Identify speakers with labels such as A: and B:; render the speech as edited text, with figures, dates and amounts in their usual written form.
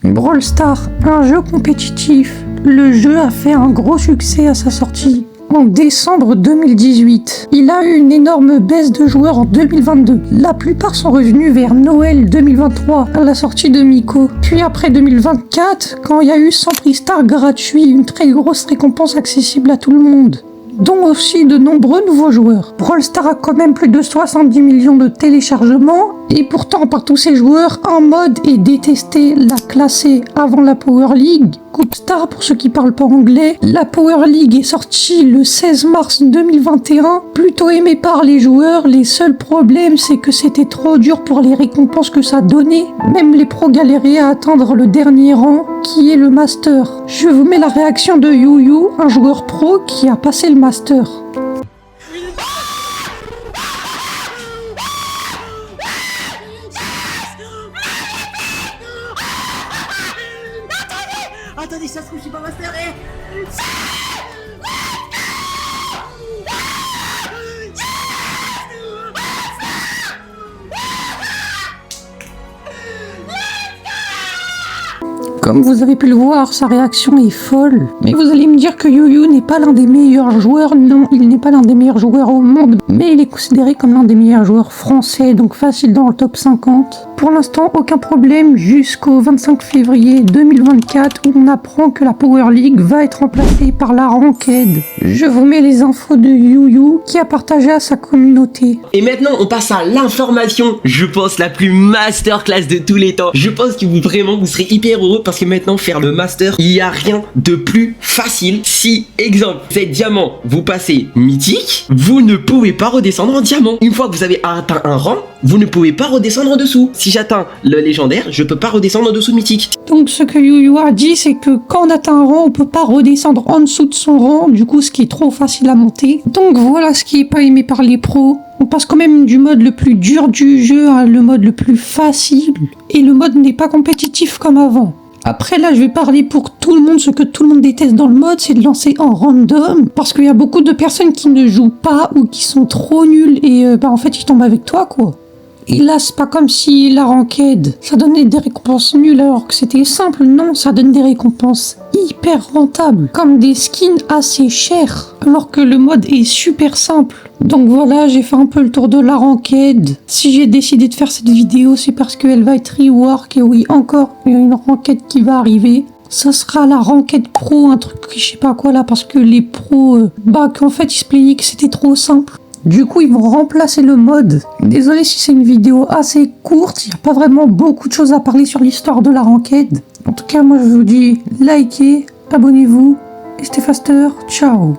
A: Brawl Stars, un jeu compétitif. Le jeu a fait un gros succès à sa sortie en décembre 2018. Il a eu une énorme baisse de joueurs en 2022. La plupart sont revenus vers Noël 2023 à la sortie de Miko. Puis après 2024, quand il y a eu 100 prix Star gratuits, une très grosse récompense accessible à tout le monde, dont aussi de nombreux nouveaux joueurs. Brawl Stars a quand même plus de 70 millions de téléchargements, et pourtant par tous ces joueurs, un mode est détesté, la classée avant la Power League. Coupe Star pour ceux qui parlent pas anglais. La Power League est sortie le 16 mars 2021, plutôt aimée par les joueurs. Les seuls problèmes, c'est que c'était trop dur pour les récompenses que ça donnait. Même les pros galéraient à atteindre le dernier rang, qui est le Master. Je vous mets la réaction de YuYu, un joueur pro qui a passé le Master.
B: Attendez, ça se trouve, je suis pas master,
A: Comme vous avez pu le voir, sa réaction est folle. Mais vous allez me dire que YuYu n'est pas l'un des meilleurs joueurs. Non, il n'est pas l'un des meilleurs joueurs au monde, mais il est considéré comme l'un des meilleurs joueurs français, donc facile dans le top 50. Pour l'instant, aucun problème jusqu'au 25 février 2024 où on apprend que la Power League va être remplacée par la Ranked. Je vous mets les infos de YuYu qui a partagé à sa communauté.
B: Et maintenant, on passe à l'information, je pense la plus masterclass de tous les temps. Je pense que vous serez hyper heureux parce que maintenant, faire le master, il n'y a rien de plus facile. Si, exemple, vous êtes diamant, vous passez mythique, vous ne pouvez pas redescendre en diamant. Une fois que vous avez atteint un rang, vous ne pouvez pas redescendre en dessous. Si j'atteins le légendaire, je peux pas redescendre en dessous mythique.
A: Donc ce que YuYu a dit, c'est que quand on atteint un rang, on peut pas redescendre en dessous de son rang, du coup ce qui est trop facile à monter. Donc voilà ce qui est pas aimé par les pros. On passe quand même du mode le plus dur du jeu à le mode le plus facile. Et le mode n'est pas compétitif comme avant. Après là je vais parler pour tout le monde, ce que tout le monde déteste dans le mode, c'est de lancer en random, parce qu'il y a beaucoup de personnes qui ne jouent pas ou qui sont trop nulles et en fait ils tombent avec toi quoi. Et là c'est pas comme si la ranked ça donnait des récompenses nulles alors que c'était simple, non, ça donne des récompenses hyper rentables, comme des skins assez chers, alors que le mode est super simple. Donc voilà, j'ai fait un peu le tour de la ranked. Si j'ai décidé de faire cette vidéo, c'est parce qu'elle va être rework, et oui, encore, il y a une ranked qui va arriver. Ça sera la ranked pro, un truc, je sais pas quoi là, parce que les pros, qu'en fait, ils se plaignaient que c'était trop simple. Du coup, ils vont remplacer le mode. Désolé si c'est une vidéo assez courte, il n'y a pas vraiment beaucoup de choses à parler sur l'histoire de la ranked. En tout cas, moi je vous dis, likez, abonnez-vous, et stay faster, ciao.